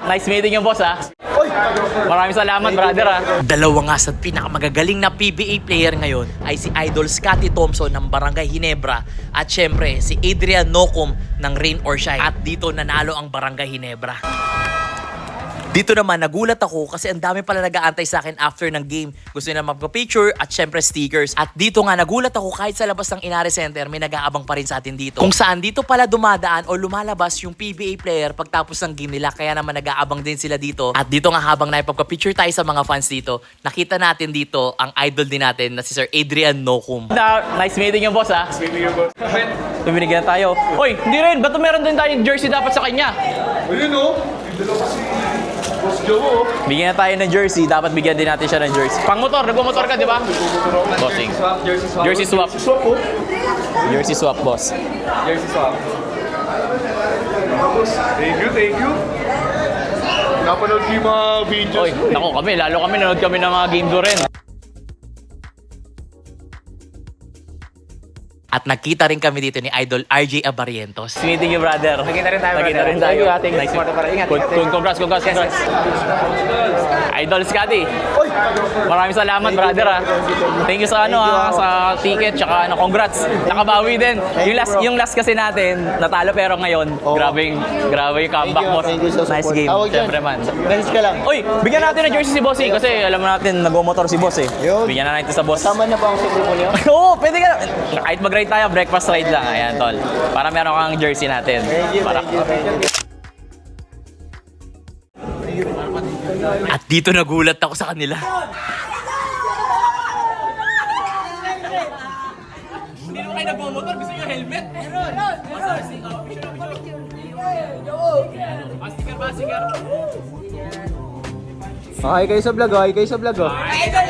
Nice meeting you, boss, ha? Maraming salamat, brother, ha? Dalawa nga sa pinakamagagaling na PBA player ngayon ay si Idol Scotty Thompson ng Barangay Ginebra at syempre si Adrian Nocum ng Rain or Shine. At dito nanalo ang Barangay Ginebra. Dito naman, nagulat ako kasi ang dami pala nag-aantay sa akin after ng game. Gusto nila magpa-picture at syempre stickers. At dito nga, nagulat ako kahit sa labas ng Inari Center, may nag-aabang pa rin sa atin dito. Kung saan dito pala dumadaan o lumalabas yung PBA player pagtapos ng game nila. Kaya naman nag-aabang din sila dito. At dito nga habang naipagpa-picture tayo sa mga fans dito, nakita natin dito ang idol din natin na si Sir Adrian Nocum. Nice meeting you, boss, ha? Nice meeting you, boss. Tumibigyan na tayo. Hoy, hindi rin. Ba't meron din tayong jersey dapat sa kanya? Ayun, oh. Yung dalawa kasi Boss Joe, oh. Bigyan na tayo ng jersey. Dapat bigyan din natin siya ng jersey. Pang motor. Nagmumotor ka, di ba? Bossing. Jersey swap. Jersey swap. Jersey swap, oh. Jersey swap, boss. Jersey swap. Thank you, thank you. Napanood ko yung mga videos. Oy, nako kami. Lalo kami nanood kami ng mga game do rin. At nakita rin kami dito ni Idol RJ Abarientos. Nice meeting you, brother. Nakita rin tayo, Nakita brother. rin tayo. Thank you, Nice. Ingat. Congrats. Idol Scotty. Maraming salamat, brother, ha. Thank you sa sa ticket, tsaka congrats. Nakabawi din. Yung last kasi natin, natalo pero ngayon, grabe yung comeback mo. Nice game. Siyempre man. Bench ka lang. Uy, bigyan natin ng jersey si Boss, kasi alam mo natin nag-motor si Boss, eh. Yun. Bigyan na natin sa Boss. Tama na ba ang siguro niyo? Oo, pwede ka. Kahit mag-ride tayo, breakfast ride lang. Ayan, tol. Para meron kang jersey natin. Thank you. At dito nagulat ako sa kanila. Hindi naman kayo nag-motor, gusto nyo helmet? Okay kayo sa vlog, okay kayo sa vlog. Idol